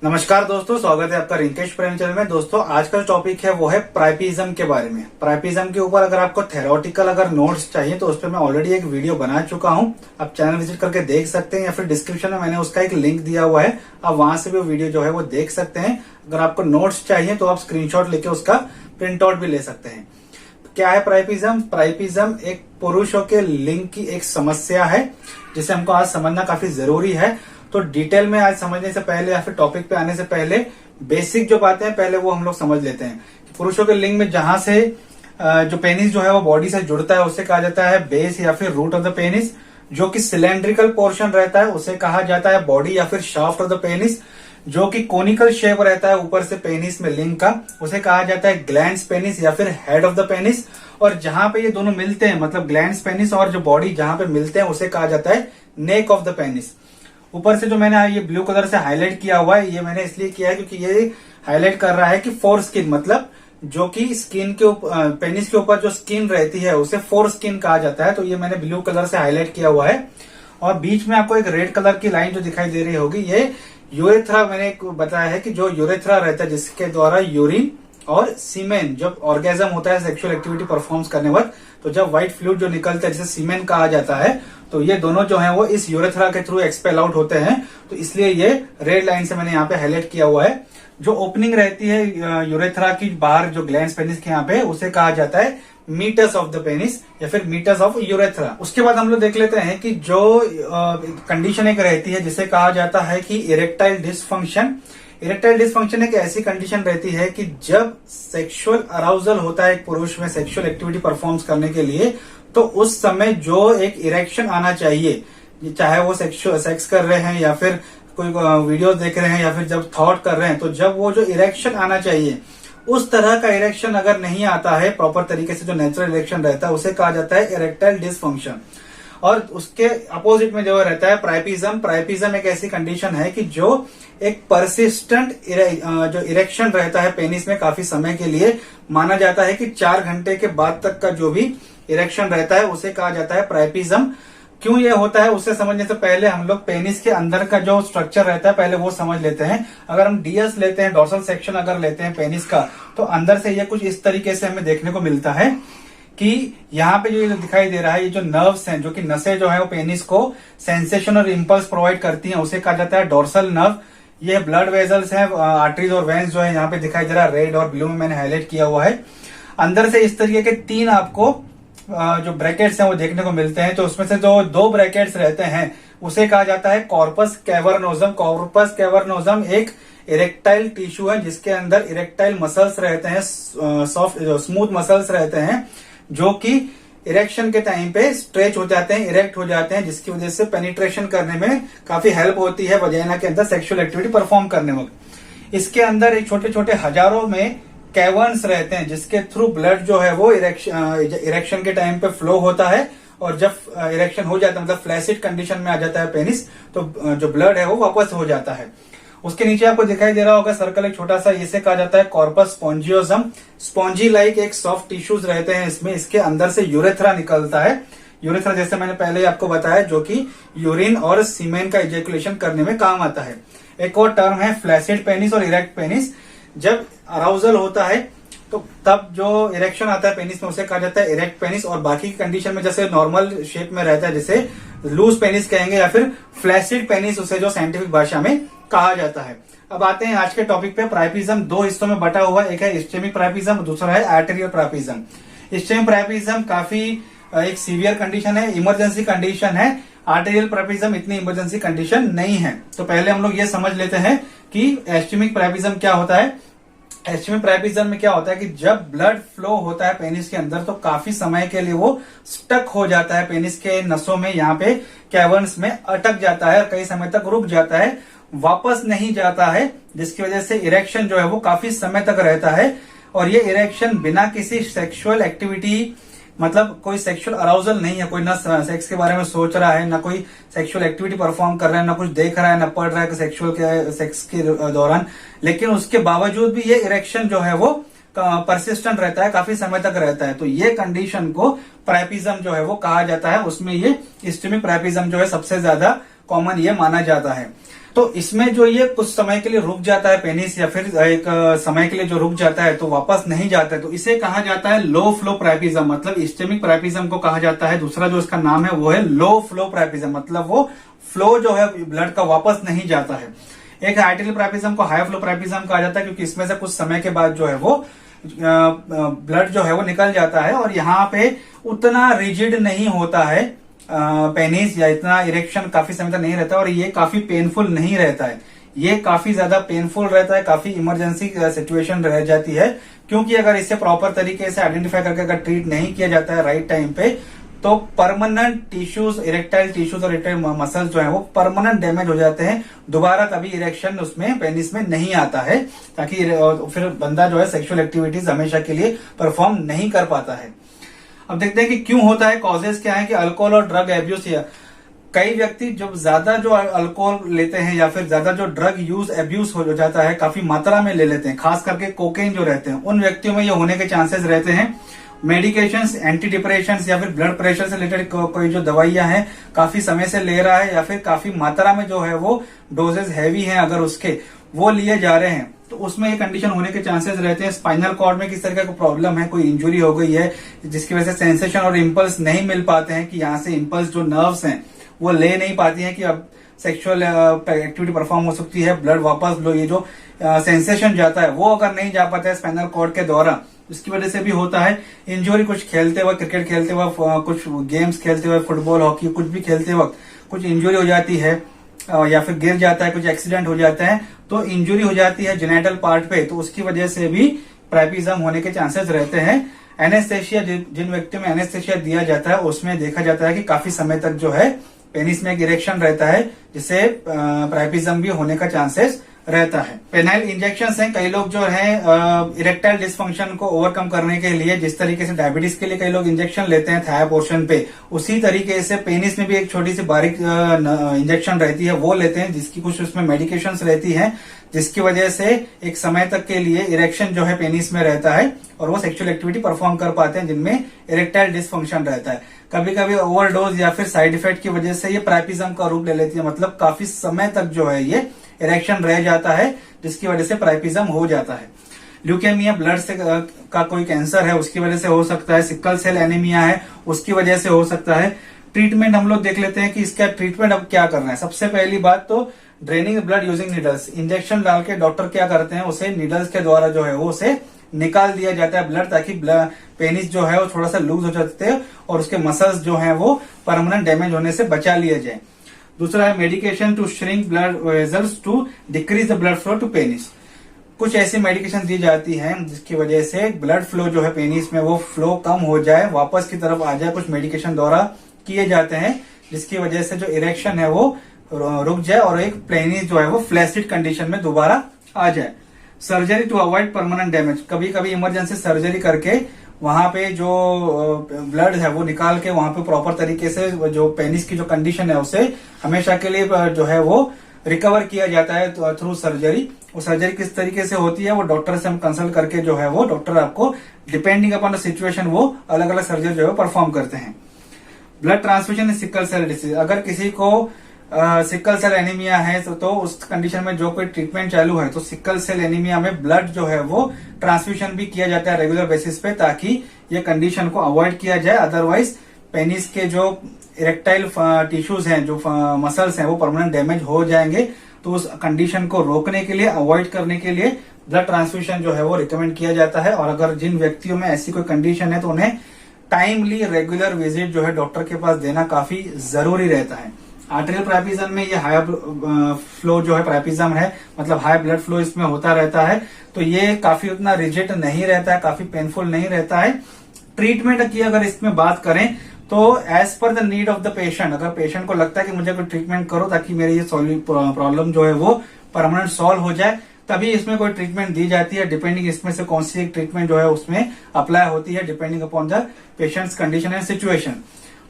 नमस्कार दोस्तों, स्वागत है आपका रिंकेश प्रेम चैनल में। दोस्तों आज का जो टॉपिक है वो है प्राइपिज्म के बारे में। प्राइपिज्म के ऊपर अगर आपको थेरोटिकल नोट्स चाहिए तो उस पर मैं ऑलरेडी एक वीडियो बना चुका हूं, आप चैनल विजिट करके देख सकते हैं या फिर डिस्क्रिप्शन में मैंने उसका एक लिंक दिया हुआ है, आप वहां से भी वो वीडियो जो है वो देख सकते हैं। अगर आपको नोट्स चाहिए तो आप स्क्रीनशॉट लेके उसका प्रिंट आउट भी ले सकते हैं। क्या है प्राइपिज्म? प्राइपिज्म एक पुरुषों के लिंग की एक समस्या है जिसे हमको आज समझना काफी जरूरी है। तो डिटेल में आज समझने से पहले या फिर टॉपिक पे आने से पहले बेसिक जो बातें हैं पहले वो हम लोग समझ लेते हैं। पुरुषों के लिंग में जहां से जो पेनिस जो है वो बॉडी से जुड़ता है उसे कहा जाता है बेस या फिर रूट ऑफ द पेनिस। जो कि सिलेंड्रिकल पोर्शन रहता है उसे कहा जाता है बॉडी या फिर शाफ्ट ऑफ द पेनिस। जो कि कोनिकल शेप रहता है ऊपर से पेनिस में लिंग का, उसे कहा जाता है ग्लैंड्स पेनिस या फिर हेड ऑफ द पेनिस। और जहां पे ये दोनों मिलते हैं मतलब ग्लैंड्स पेनिस और जो बॉडी जहां पे मिलते हैं उसे कहा जाता है नेक ऑफ द पेनिस। ऊपर से जो मैंने ये ब्लू कलर से हाईलाइट किया हुआ है, ये मैंने इसलिए किया है क्योंकि ये हाईलाइट कर रहा है कि फोर स्किन, मतलब जो कि स्किन के ऊपर पेनिस के ऊपर जो स्किन रहती है उसे फोर स्किन कहा जाता है। तो ये मैंने ब्लू कलर से हाईलाइट किया हुआ है। और बीच में आपको एक रेड कलर की लाइन जो दिखाई दे रही होगी, ये यूरेथ्रा मैंने बताया है कि जो यूरेथ्रा रहता है जिसके द्वारा यूरिन और सीमेन जब ऑर्गेजम होता है सेक्सुअल एक्टिविटी परफॉर्म्स करने वक्त, तो जब व्हाइट फ्लूइड जो निकलता है जिसे सीमेन कहा जाता है, तो ये दोनों जो है वो इस यूरेथ्रा के थ्रू एक्सपेल आउट होते हैं। तो इसलिए ये रेड लाइन से मैंने यहाँ पे हाईलाइट किया हुआ है। जो ओपनिंग रहती है यूरेथ्रा की बाहर जो ग्लैंड्स पेनिस के यहाँ पे, उसे कहा जाता है मीटस ऑफ द पेनिस या फिर मीटस ऑफ यूरेथ्रा। उसके बाद हम लोग देख लेते हैं कि जो कंडीशन एक रहती है जिसे कहा जाता है कि इरेक्टाइल डिसफंक्शन। इरेक्टाइल डिसफंक्शन एक ऐसी कंडीशन रहती है कि जब सेक्सुअल अराउजल होता है एक पुरुष में सेक्सुअल एक्टिविटी परफॉर्म्स करने के लिए, तो उस समय जो एक इरेक्शन आना चाहिए, चाहे वो सेक्स कर रहे हैं या फिर कोई वीडियो देख रहे हैं या फिर जब थॉट कर रहे हैं, तो जब वो जो इरेक्शन आना चाहिए उस तरह का इरेक्शन अगर नहीं आता है प्रॉपर तरीके से, जो नेचुरल इरेक्शन रहता है उसे कहा जाता है इरेक्टाइल डिसफंक्शन। और उसके अपोजिट में जो रहता है प्राइपिज्म। प्राइपिज्म एक ऐसी कंडीशन है कि जो एक परसिस्टेंट जो इरेक्शन रहता है पेनिस में काफी समय के लिए, माना जाता है कि 4 घंटे के बाद तक का जो भी इरेक्शन रहता है उसे कहा जाता है प्राइपिज्म। क्यों ये होता है उसे समझने से पहले हम लोग पेनिस के अंदर का जो स्ट्रक्चर रहता है पहले वो समझ लेते हैं। अगर हम डीएस लेते हैं, डोर्सल सेक्शन अगर लेते हैं पेनिस का, तो अंदर से ये कुछ इस तरीके से हमें देखने को मिलता है कि यहाँ पे जो दिखाई दे रहा है, ये जो नर्व्स हैं, जो कि नसें जो है वो पेनिस को सेंसेशन और इम्पल्स प्रोवाइड करती हैं, उसे कहा जाता है डोर्सल नर्व। ये ब्लड वेजल्स हैं, आर्टरीज और वेन्स जो है यहाँ पे दिखाई दे रहा है, रेड और ब्लू में मैंने हाईलाइट किया हुआ है। अंदर से इस तरीके के 3 आपको जो ब्रैकेट्स हैं वो देखने को मिलते हैं। तो उसमें से जो 2 ब्रैकेट्स रहते हैं उसे कहा जाता है कॉर्पस कैवर्नोजम। कॉर्पस कैवर्नोजम एक इरेक्टाइल टिश्यू है जिसके अंदर इरेक्टाइल मसल्स रहते हैं, सॉफ्ट स्मूथ मसल्स रहते हैं, जो कि इरेक्शन के टाइम पे स्ट्रेच हो जाते हैं, इरेक्ट हो जाते हैं, जिसकी वजह से पेनिट्रेशन करने में काफी हेल्प होती है वजाइना के अंदर सेक्सुअल एक्टिविटी परफॉर्म करने वक्त। इसके अंदर एक छोटे छोटे हजारों में कैवर्न्स रहते हैं जिसके थ्रू ब्लड जो है वो इरेक्शन के टाइम पे फ्लो होता है। और जब इरेक्शन हो जाता है मतलब फ्लैसिड कंडीशन में आ जाता है पेनिस, तो जो ब्लड है वो वापस हो जाता है। उसके नीचे आपको दिखाई दे रहा होगा सर्कल एक छोटा सा, इसे कहा जाता है कॉर्पस स्पॉन्जियोजम। स्पॉन्जी लाइक एक सॉफ्ट टिश्यूज रहते हैं इसमें। इसके अंदर से यूरेथ्रा निकलता है। यूरेथ्रा जैसे मैंने पहले आपको बताया, जो कि यूरिन और सीमेन का इजेकुलेशन करने में काम आता है। एक और टर्म है फ्लैसिड पेनिस और इरेक्ट पेनिस। जब अराउजल होता है तो तब जो इरेक्शन आता है पेनिस में उसे कहा जाता है इरेक्ट पेनिस। और बाकी की कंडीशन में जैसे नॉर्मल शेप में रहता है जिसे लूज पेनिस कहेंगे या फिर फ्लैसिड पेनिस उसे जो साइंटिफिक भाषा में कहा जाता है। अब आते हैं आज के टॉपिक पे। प्राइपिज्म 2 हिस्सों में बटा हुआ है, एक है इस्चेमिक प्राइपिज्म, दूसरा है आर्टेरियल प्राइपिज्म। इस्चेमिक प्राइपिज्म काफी एक सीवियर कंडीशन है, इमरजेंसी कंडीशन है। आर्टेरियल प्राइपिज्म इतनी इमरजेंसी कंडीशन नहीं है। तो पहले हम लोग ये समझ लेते हैं कि इस्चेमिक प्राइपिज्म क्या होता है। इस्चेमिक प्राइपिज्म में क्या होता है कि जब ब्लड फ्लो होता है पेनिस के अंदर, तो काफी समय के लिए वो स्टक हो जाता है पेनिस के नसों में, यहाँ पे कैवर्न्स में अटक जाता है और कई समय तक रुक जाता है, वापस नहीं जाता है, जिसकी वजह से इरेक्शन जो है वो काफी समय तक रहता है। और ये इरेक्शन बिना किसी सेक्सुअल एक्टिविटी, मतलब कोई सेक्सुअल अराउजल नहीं है, कोई ना सेक्स के बारे में सोच रहा है, ना कोई सेक्सुअल एक्टिविटी परफॉर्म कर रहा है, ना कुछ देख रहा है, ना पढ़ रहा है सेक्स के दौरान, लेकिन उसके बावजूद भी ये इरेक्शन जो है वो परसिस्टेंट रहता है, काफी समय तक रहता है। तो ये कंडीशन को प्राइपिज्म जो है वो कहा जाता है। उसमें ये इस्चेमिक प्राइपिज्म जो है सबसे ज्यादा कॉमन ये माना जाता है। तो इसमें जो ये कुछ समय के लिए रुक जाता है पेनिस, या फिर एक समय के लिए जो रुक जाता है तो वापस नहीं जाता है, तो इसे कहा जाता है लो फ्लो प्राइपिज्म, मतलब इस्टेमिक प्राइपिज्म को कहा जाता है। दूसरा जो इसका नाम है वो है लो फ्लो प्राइपिज्म, मतलब वो फ्लो जो है ब्लड का वापस नहीं जाता है। एक आर्टेरियल प्राइपिज्म को हाई फ्लो प्राइपिज्म कहा जाता है, क्योंकि इसमें से कुछ समय के बाद जो है वो ब्लड जो है वो निकल जाता है, और यहाँ पे उतना रिजिड नहीं होता है पेनिस, या इतना इरेक्शन काफी समय तक नहीं रहता, और ये काफी पेनफुल नहीं रहता है। ये काफी ज्यादा पेनफुल रहता है, काफी इमरजेंसी सिचुएशन रह जाती है, क्योंकि अगर इसे प्रॉपर तरीके से आइडेंटिफाई करके अगर ट्रीट नहीं किया जाता है राइट टाइम पे, तो परमानेंट टिश्यूज, इरेक्टाइल टिश्यूज और इरेक्टाइल मसल्स जो है वो परमानेंट डैमेज हो जाते हैं। दोबारा कभी इरेक्शन उसमें पेनिस में नहीं आता है, ताकि फिर बंदा जो है सेक्सुअल एक्टिविटीज हमेशा के लिए परफॉर्म नहीं कर पाता है। अब देखते हैं कि क्यों होता है, कॉजेज क्या है कि अल्कोहल और ड्रग एब्यूज। कई व्यक्ति जब ज्यादा जो अल्कोहल लेते हैं या फिर ज्यादा जो ड्रग यूज एब्यूज हो जाता है, काफी मात्रा में ले लेते हैं, खास करके कोकेन जो रहते हैं, उन व्यक्तियों में ये होने के चांसेस रहते हैं। मेडिकेशंस, एंटी डिप्रेशंस या फिर ब्लड प्रेशर से रिलेटेड कोई जो दवाइयां हैं काफी समय से ले रहा है, या फिर काफी मात्रा में जो है वो डोजेज हैवी हैं अगर उसके वो लिए जा रहे हैं, तो उसमें ये कंडीशन होने के चांसेस रहते हैं। स्पाइनल कॉर्ड में किस तरह का प्रॉब्लम है, कोई इंजुरी हो गई है जिसकी वजह से सेंसेशन और इम्पल्स नहीं मिल पाते हैं, कि यहाँ से इम्पल्स जो नर्व्स हैं वो ले नहीं पाती हैं कि अब सेक्सुअल एक्टिविटी परफॉर्म हो सकती है, ब्लड वापस लो, ये जो सेंसेशन जाता है वो अगर नहीं जा पाता है स्पाइनल कॉर्ड के द्वारा, इसकी वजह से भी होता है। इंजरी कुछ खेलते वक्त, क्रिकेट खेलते वक्त, कुछ गेम्स खेलते वक्त, फुटबॉल, हॉकी, कुछ भी खेलते वक्त कुछ इंजरी हो जाती है, या फिर गिर जाता है, कुछ एक्सीडेंट हो जाता है, तो इंजरी हो जाती है जेनिटल पार्ट पे, तो उसकी वजह से भी प्राइपिज्म होने के चांसेस रहते हैं। एनेस्थेशिया, जिन व्यक्तियों में एनेस्थेशिया दिया जाता है उसमें देखा जाता है कि काफी समय तक जो है पेनिस में एक इरेक्शन रहता है, जिससे प्राइपिज्म भी होने का चांसेस रहता है। पेनाइल इंजेक्शंस हैं, कई लोग जो है इरेक्टाइल डिसफंक्शन को ओवरकम करने के लिए, जिस तरीके से डायबिटीज के लिए कई लोग इंजेक्शन लेते हैं थाया पोर्शन पे, उसी तरीके से पेनिस में भी एक छोटी सी बारीक इंजेक्शन रहती है, वो लेते हैं, जिसकी कुछ उसमें मेडिकेशंस रहती हैं, जिसकी वजह से एक समय तक के लिए इरेक्शन जो है पेनिस में रहता है और वो सेक्सुअल एक्टिविटी परफॉर्म कर पाते हैं जिनमें इरेक्टाइल डिसफंक्शन रहता है। कभी कभी ओवरडोज या फिर साइड इफेक्ट की वजह से ये प्राइपिज्म का रूप ले लेती है, मतलब काफी समय तक जो है ये इरेक्शन रह जाता है, जिसकी वजह से प्राइपिज्म हो जाता है। ल्यूकेमिया, ब्लड से का कोई कैंसर है उसकी वजह से हो सकता है। सिकल सेल एनीमिया है उसकी वजह से हो सकता है। ट्रीटमेंट हम लोग देख लेते हैं कि इसका ट्रीटमेंट अब क्या करना है। सबसे पहली बात तो draining blood using needles, injection डाल के डॉक्टर क्या करते हैं, उसे नीडल्स के द्वारा जो है वो उसे निकाल दिया जाता है ब्लड, ताकि पेनिस जो है वो थोड़ा सा लूज हो जाते हैं और उसके मसल्स जो है वो परमानेंट डैमेज होने से बचा लिया जाए। दूसरा है medication to shrink blood vessels to decrease the blood flow to penis. कुछ ऐसी मेडिकेशन दी जाती है जिसकी वजह से ब्लड फ्लो जो है पेनिस में वो फ्लो कम हो जाए, वापस की तरफ आ जाए। कुछ मेडिकेशन द्वारा किए जाते हैं जिसकी वजह से जो इरेक्शन है वो रुक जाए और एक पेनिस जो है वो फ्लैसिड कंडीशन में दोबारा आ जाए। Surgery to avoid permanent damage, कभी कभी इमरजेंसी सर्जरी करके वहां पे जो ब्लड है वो निकाल के वहां पे प्रॉपर तरीके से जो पेनिस की जो कंडीशन है उसे हमेशा के लिए जो है वो रिकवर किया जाता है थ्रू सर्जरी। वो सर्जरी किस तरीके से होती है वो डॉक्टर से हम कंसल्ट करके जो है वो डॉक्टर आपको डिपेंडिंग अपॉन द सिचुएशन वो अलग अलग सर्जरी जो है परफॉर्म करते हैं। Blood transfusion in sickle cell disease, अगर किसी को सिकल सेल एनीमिया है तो उस कंडीशन में जो कोई ट्रीटमेंट चालू है तो सिकल सेल एनीमिया में ब्लड जो है वो ट्रांसफ्यूजन भी किया जाता है रेगुलर बेसिस पे, ताकि ये कंडीशन को अवॉइड किया जाए। अदरवाइज पेनिस के जो इरेक्टाइल टिश्यूज हैं, जो मसल्स हैं, वो परमानेंट डैमेज हो जाएंगे। तो उस कंडीशन को रोकने के लिए, अवॉइड करने के लिए ब्लड ट्रांसफ्यूजन जो है वो रिकमेंड किया जाता है। और अगर जिन व्यक्तियों में ऐसी कोई कंडीशन है तो उन्हें टाइमली रेगुलर विजिट जो है डॉक्टर के पास देना काफी जरूरी रहता है। आर्टेरियल प्राइपिज्म में ये हाई फ्लो जो है प्राइपिज्म है, मतलब हाई ब्लड फ्लो इसमें होता रहता है, तो ये काफी उतना रिजिड नहीं रहता है, काफी पेनफुल नहीं रहता है। ट्रीटमेंट की अगर इसमें बात करें तो as per the need of the patient, अगर पेशेंट को लगता है कि मुझे कोई ट्रीटमेंट करो ताकि मेरी ये प्रॉब्लम जो है वो परमानेंट सॉल्व हो जाए, तभी इसमें कोई ट्रीटमेंट दी जाती है। डिपेंडिंग इसमें से कौन सी ट्रीटमेंट जो है उसमें अप्लाई होती है, depending upon the patients condition and situation,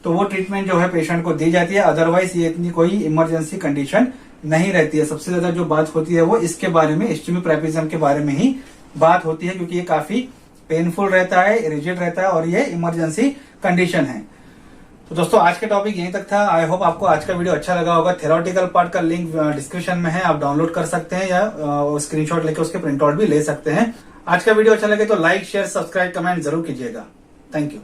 तो वो ट्रीटमेंट जो है पेशेंट को दी जाती है। अदरवाइज ये इतनी कोई इमरजेंसी कंडीशन नहीं रहती है। सबसे ज्यादा जो बात होती है वो इसके बारे में, इस्टेमिक प्राइपिज्म के बारे में ही बात होती है, क्योंकि ये काफी पेनफुल रहता है, रिजिड रहता है और ये इमरजेंसी कंडीशन है। तो दोस्तों आज का टॉपिक यहीं तक था। आई होप आपको आज का वीडियो अच्छा लगा होगा। थेरोटिकल पार्ट का लिंक डिस्क्रिप्शन में है, आप डाउनलोड कर सकते हैं या स्क्रीनशॉट लेके उसके प्रिंट आउट भी ले सकते हैं। आज का वीडियो अच्छा लगे तो लाइक, शेयर, सब्सक्राइब, कमेंट जरूर कीजिएगा। Thank you.